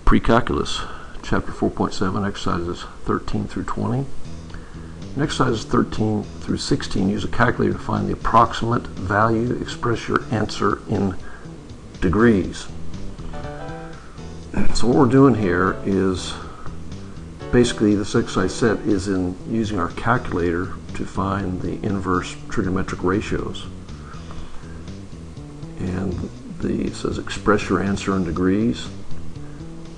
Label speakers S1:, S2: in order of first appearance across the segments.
S1: Precalculus, Chapter 4.7, exercises 13 through 20. In exercises 13 through 16, use a calculator to find the approximate value. Express your answer in degrees. So what we're doing here is basically this exercise set is in using our calculator to find the inverse trigonometric ratios. And it says express your answer in degrees.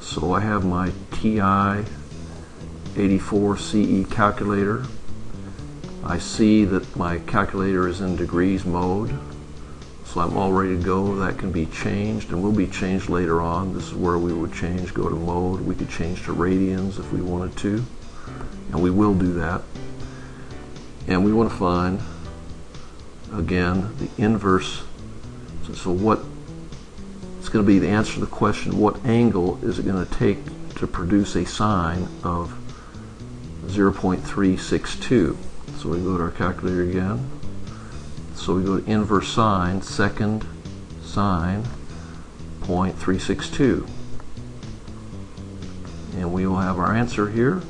S1: So I have my TI84 CE calculator. I see that my calculator is in degrees mode, so I'm all ready to go. That can be changed and will be changed later on. This is where we would change, go to mode. We could change to radians if we wanted to, and we will do that. And we want to find, again, the inverse. So what it's going to be the answer to the question, what angle is it going to take to produce a sine of 0.362? So we go to our calculator again. So we go to inverse sine, second sine, 0.362. And we will have our answer here,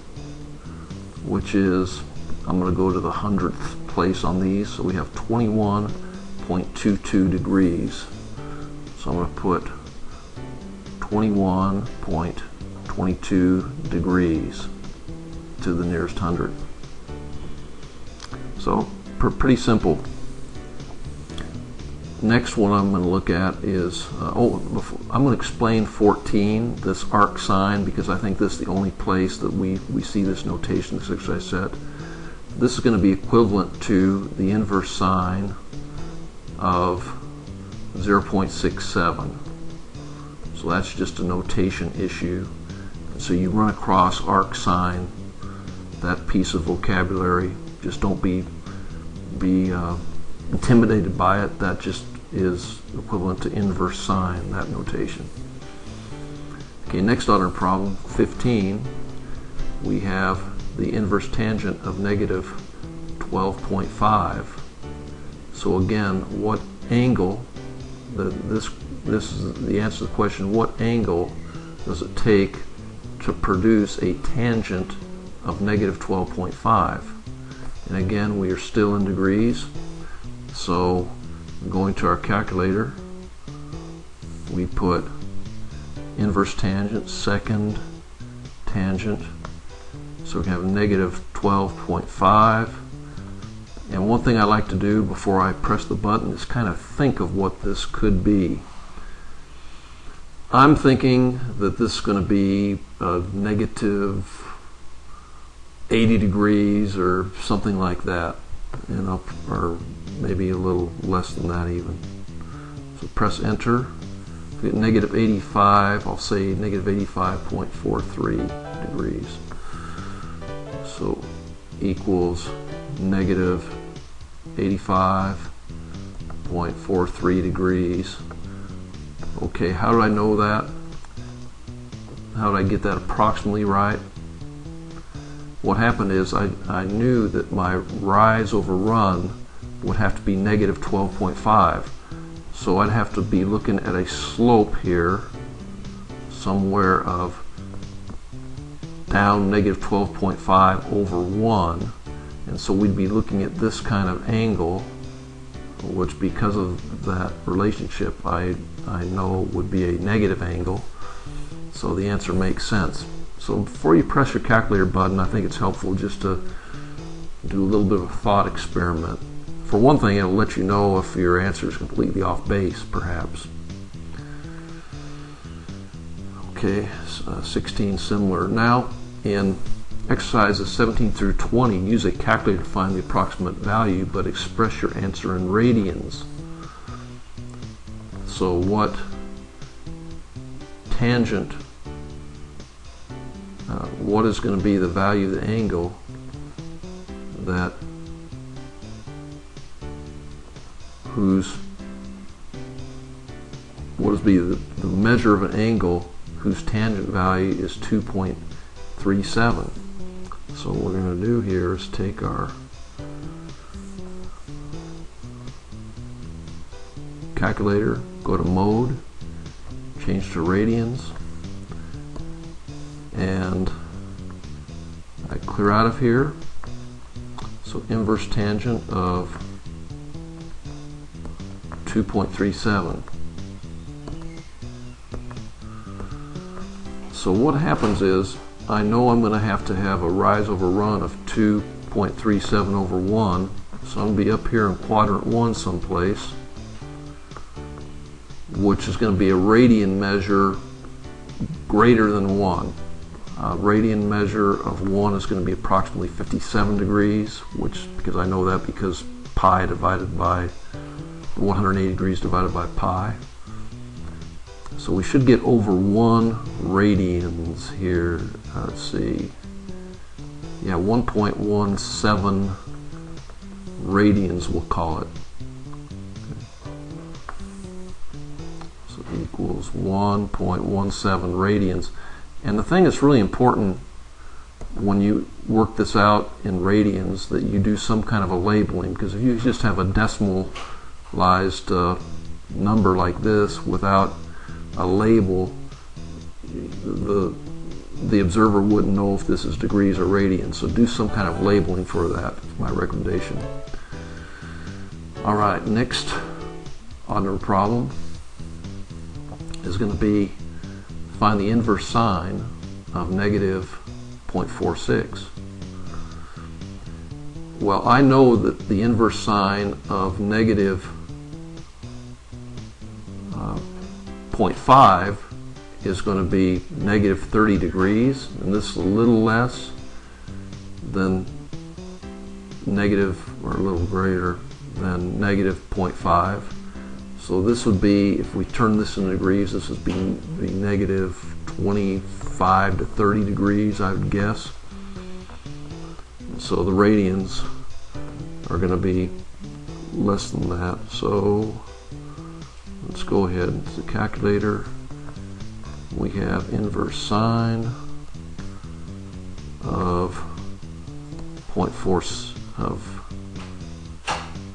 S1: which is, I'm going to go to the 100th place on these. So we have 21.22 degrees. So I'm going to put 21.22 degrees to the nearest 100. So pretty simple. Next one I'm going to look at is, I'm going to explain 14, this arc sine, because I think this is the only place that we see this notation, this exercise set. This is going to be equivalent to the inverse sine of 0.67. So that's just a notation issue. So you run across arc sine, that piece of vocabulary, just don't be intimidated by it. That just is equivalent to inverse sine, that notation. Okay, next on our problem 15, we have the inverse tangent of negative 12.5. So again, what angle, this is the answer to the question, what angle does it take to produce a tangent of negative 12.5? And again, we are still in degrees, so going to our calculator, we put inverse tangent, second tangent, so we can have negative 12.5. And one thing I like to do before I press the button is kind of think of what this could be. I'm thinking that this is going to be a negative 80 degrees or something like that, or maybe a little less than that even. So press enter. Get negative 85, I'll say negative 85.43 degrees. So equals negative 85.43 degrees. Okay, how do I know that? How did I get that approximately right? What happened is I knew that my rise over run would have to be negative 12.5. So I'd have to be looking at a slope here somewhere of down negative 12.5 over 1. And so we'd be looking at this kind of angle, which because of that relationship I know would be a negative angle. So the answer makes sense. So before you press your calculator button, I think it's helpful just to do a little bit of a thought experiment. For one thing, it'll let you know if your answer is completely off base, perhaps. Okay, 16 similar. Now, in exercises 17 through 20, use a calculator to find the approximate value, but express your answer in radians. So what tangent, what is going to be the value of the angle that what is be the measure of an angle whose tangent value is 2.37. So what we're going to do here is take our calculator, go to mode, change to radians, and I clear out of here. So inverse tangent of 2.37. So what happens is, I know I'm going to have a rise over run of 2.37 over 1, so I'm going to be up here in quadrant 1 someplace, which is going to be a radian measure greater than 1. Radian measure of 1 is going to be approximately 57 degrees, because I know that because pi divided by 180 degrees divided by pi. So we should get over 1 radians here. Let's see. Yeah, 1.17 radians, we'll call it. So equals 1.17 radians. And the thing that's really important when you work this out in radians, that you do some kind of a labeling, because if you just have a decimalized number like this without a label, the observer wouldn't know if this is degrees or radians. So do some kind of labeling for that, is my recommendation. Alright, next odd number problem is going to be find the inverse sine of negative 0.46. Well, I know that the inverse sine of negative 0.5 is going to be negative 30 degrees, and this is a little less than negative, or a little greater than negative 0.5. So this would be, if we turn this into degrees, this would be negative 25 to 30 degrees, I would guess. So the radians are going to be less than that. So let's go ahead to the calculator. We have inverse sine of 0.4 of,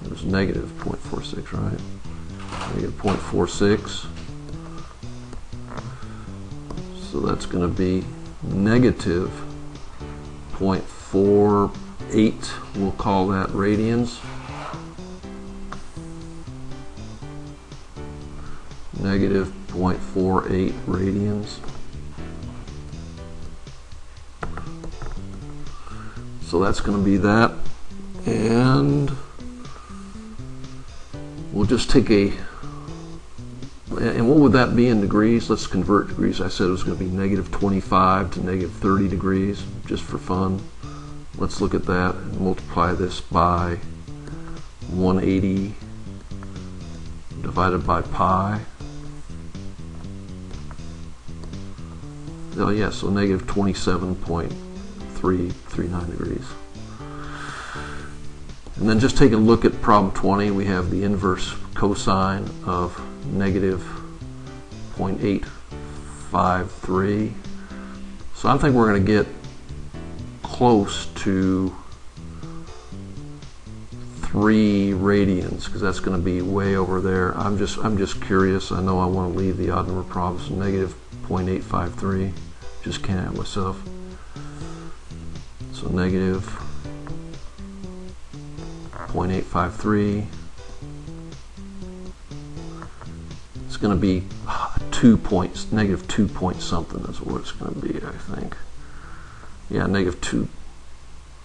S1: it was negative 0.46, right? Negative 0.46. So that's going to be negative 0.48, we'll call that radians. Negative 0.48 radians. So that's going to be that. And we'll just take and what would that be in degrees? Let's convert degrees. I said it was going to be negative 25 to negative 30 degrees, just for fun. Let's look at that and multiply this by 180 divided by pi. Oh yeah, so negative 27.339 degrees. And then just taking a look at problem 20, we have the inverse cosine of negative 0.853. So I think we're going to get close to 3 radians, because that's going to be way over there. I'm just curious. I know I want to leave the odd number problems. Negative 0.853. Just can't help myself. So negative 0.853. It's going to be 2 points, negative 2 point something is what it's going to be, I think. Yeah, negative 2,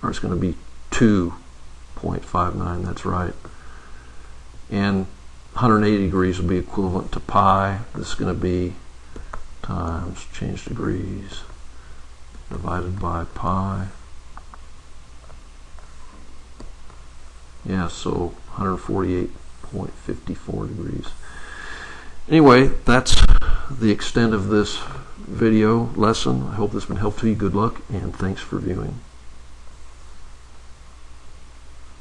S1: or it's going to be 2.59, that's right. And 180 degrees will be equivalent to pi. This is going to be times, change degrees, divided by pi. Yeah, so 148.54 degrees. Anyway, that's the extent of this video lesson. I hope this has been helpful to you. Good luck, and thanks for viewing.